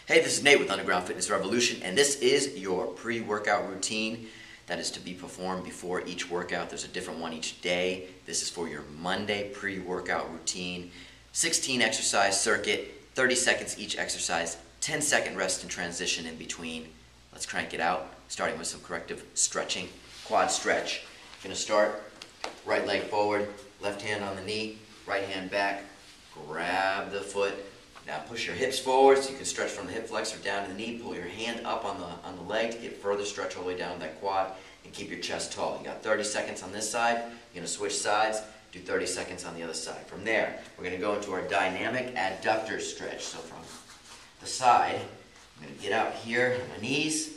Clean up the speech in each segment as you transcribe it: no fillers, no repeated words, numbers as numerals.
Hey, this is Nate with Underground Fitness Revolution, and this is your pre-workout routine that is to be performed before each workout. There's a different one each day. This is for your Monday pre-workout routine. 16 exercise circuit, 30 seconds each exercise, 10-second rest and transition in between. Let's crank it out, starting with some corrective stretching. Quad stretch. Going to start right leg forward, left hand on the knee, right hand back, grab the foot. Now push your hips forward so you can stretch from the hip flexor down to the knee. Pull your hand up on the leg to get further stretch all the way down to that quad and keep your chest tall. You got 30 seconds on this side. You're going to switch sides, do 30 seconds on the other side. From there, we're going to go into our dynamic adductor stretch. So from the side, I'm going to get out here on my knees.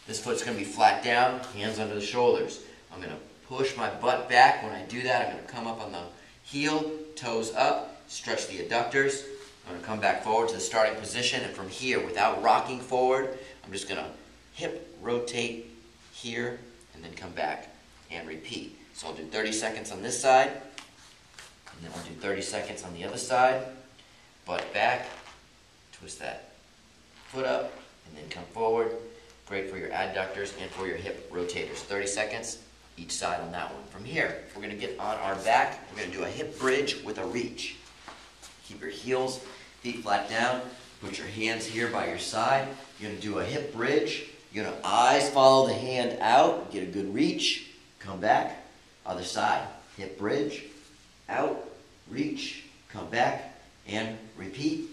This foot's going to be flat down, hands under the shoulders. I'm going to push my butt back. When I do that, I'm going to come up on the heel, toes up, stretch the adductors. I'm going to come back forward to the starting position, and from here, without rocking forward, I'm just going to hip rotate here and then come back and repeat. So I'll do 30 seconds on this side, and then I'll do 30 seconds on the other side. Butt back, twist that foot up, and then come forward. Great for your adductors and for your hip rotators. 30 seconds each side on that one. From here, we're going to get on our back. We're going to do a hip bridge with a reach. Keep your heels, feet flat down. Put your hands here by your side. You're going to do a hip bridge. You're going to eyes follow the hand out. Get a good reach. Come back. Other side. Hip bridge. Out. Reach. Come back. And repeat.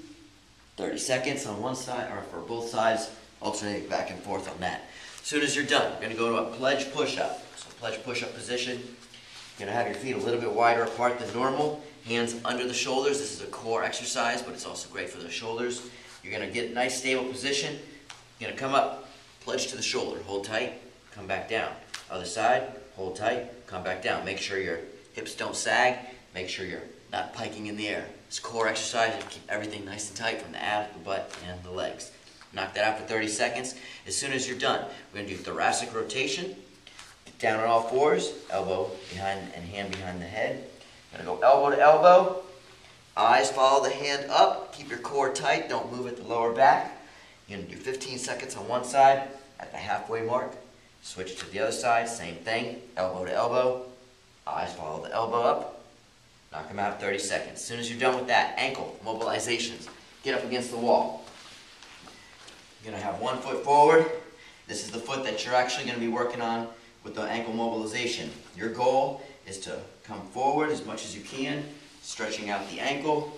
30 seconds on one side, or for both sides. Alternate back and forth on that. As soon as you're done, you're going to go to a pledge push-up. So pledge push-up position. You're going to have your feet a little bit wider apart than normal. Hands under the shoulders. This is a core exercise, but it's also great for the shoulders. You're going to get a nice stable position. You're going to come up, pledge to the shoulder, hold tight, come back down. Other side, hold tight, come back down. Make sure your hips don't sag. Make sure you're not piking in the air. It's a core exercise to keep everything nice and tight from the abs, the butt, and the legs. Knock that out for 30 seconds. As soon as you're done, we're going to do thoracic rotation. Down on all fours, elbow behind and hand behind the head. Going to go elbow to elbow. Eyes follow the hand up. Keep your core tight. Don't move at the lower back. You're going to do 15 seconds on one side. At the halfway mark, switch to the other side. Same thing. Elbow to elbow. Eyes follow the elbow up. Knock them out 30 seconds. As soon as you're done with that, ankle mobilizations. Get up against the wall. You're going to have one foot forward. This is the foot that you're actually going to be working on with the ankle mobilization. Your goal is to come forward as much as you can, stretching out the ankle,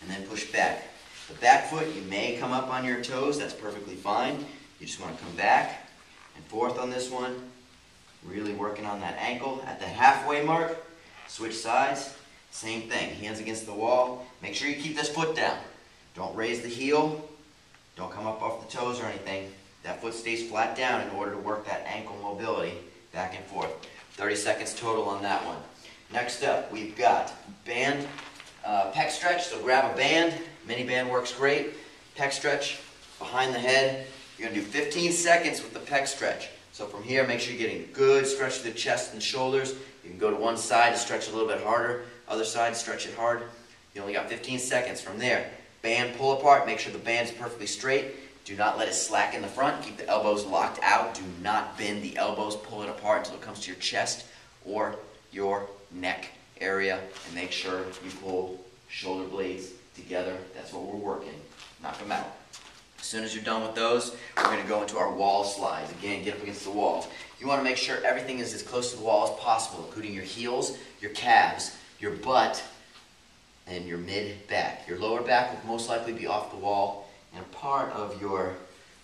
and then push back. The back foot, you may come up on your toes. That's perfectly fine. You just want to come back and forth on this one. Really working on that ankle. At the halfway mark, switch sides. Same thing. Hands against the wall. Make sure you keep this foot down. Don't raise the heel. Don't come up off the toes or anything. That foot stays flat down in order to work that ankle mobility back and forth. 30 seconds total on that one. Next up, we've got band pec stretch. So grab a band. Mini band works great. Pec stretch behind the head. You're going to do 15 seconds with the pec stretch. So from here, make sure you're getting good stretch to the chest and shoulders. You can go to one side to stretch a little bit harder. Other side, stretch it hard. You only got 15 seconds. From there, band pull apart. Make sure the band is perfectly straight. Do not let it slack in the front. Keep the elbows locked out. Do not bend the elbows. Pull it apart until it comes to your chest or your neck area. And make sure you pull shoulder blades together. That's what we're working. Knock them out. As soon as you're done with those, we're going to go into our wall slides. Again, get up against the wall. You want to make sure everything is as close to the wall as possible, including your heels, your calves, your butt, and your mid-back. Your lower back will most likely be off the wall, and part of your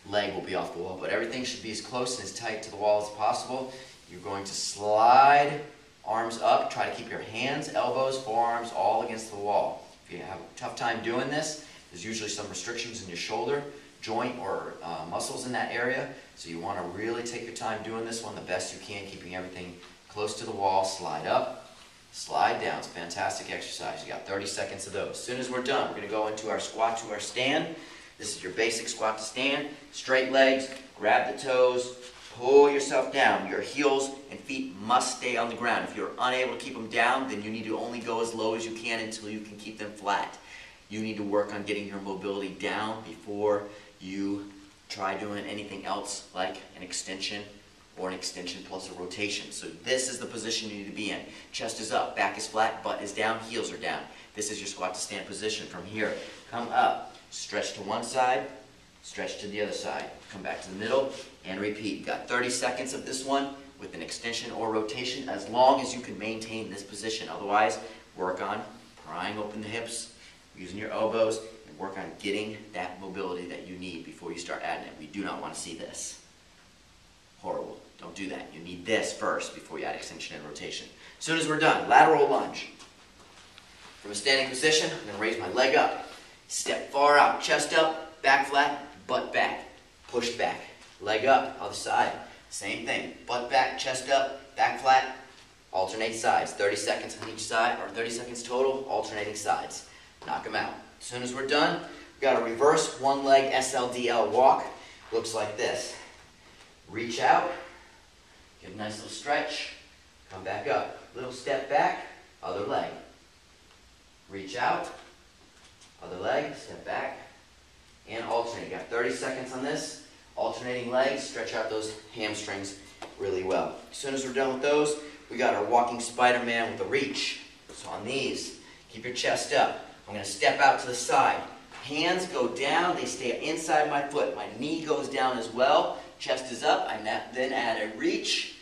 leg will be off the wall, but everything should be as close and as tight to the wall as possible. You're going to slide arms up. Try to keep your hands, elbows, forearms all against the wall. If you have a tough time doing this, there's usually some restrictions in your shoulder joint or muscles in that area, so you want to really take your time doing this one the best you can, keeping everything close to the wall. Slide up, slide down. It's a fantastic exercise. You got 30 seconds of those. As soon as we're done, we're going to go into our squat to our stand. This is your basic squat to stand. Straight legs, grab the toes, pull yourself down. Your heels and feet must stay on the ground. If you're unable to keep them down, then you need to only go as low as you can until you can keep them flat. You need to work on getting your mobility down before you try doing anything else like an extension or an extension plus a rotation. So this is the position you need to be in. Chest is up, back is flat, butt is down, heels are down. This is your squat to stand position. From here, come up, stretch to one side, stretch to the other side. Come back to the middle and repeat. You got 30 seconds of this one with an extension or rotation as long as you can maintain this position. Otherwise, work on prying open the hips, using your elbows, and work on getting that mobility that you need before you start adding it. We do not want to see this. Horrible. Don't do that. You need this first before you add extension and rotation. As soon as we're done, lateral lunge. From a standing position, I'm going to raise my leg up. Step far out, chest up, back flat, butt back. Push back. Leg up, other side. Same thing. Butt back, chest up, back flat. Alternate sides. 30 seconds on each side, or 30 seconds total, alternating sides. Knock them out. As soon as we're done, we've got a reverse one leg SLDL walk. Looks like this. Reach out, get a nice little stretch, come back up. Little step back, other leg. Reach out, other leg, step back, and alternate. You got 30 seconds on this. Alternating legs, stretch out those hamstrings really well. As soon as we're done with those, we got our walking Spider-Man with a reach. So on these, keep your chest up. I'm going to step out to the side. Hands go down, they stay inside my foot. My knee goes down as well. Chest is up, I then add a reach,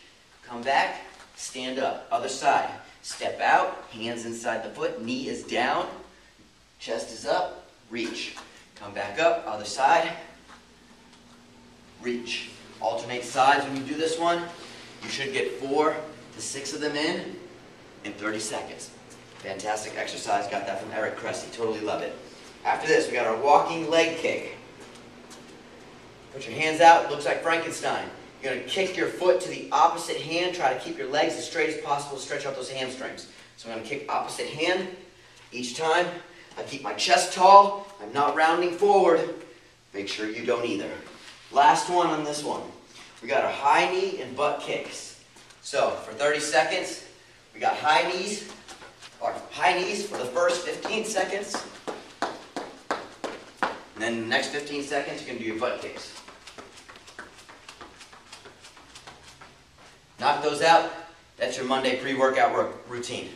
come back, stand up. Other side, step out, hands inside the foot, knee is down, chest is up, reach. Come back up, other side, reach. Alternate sides when you do this one. You should get 4 to 6 of them in 30 seconds. Fantastic exercise, got that from Eric Cressy, totally love it. After this, we got our walking leg kick. Put your hands out, it looks like Frankenstein. You're going to kick your foot to the opposite hand, try to keep your legs as straight as possible to stretch out those hamstrings. So I'm going to kick opposite hand. Each time, I keep my chest tall, I'm not rounding forward. Make sure you don't either. Last one on this one. We got our high knee and butt kicks. So for 30 seconds, we got high knees for the first 15 seconds. And then the next 15 seconds, you're going to do your butt kicks. Knock those out. That's your Monday pre-workout routine.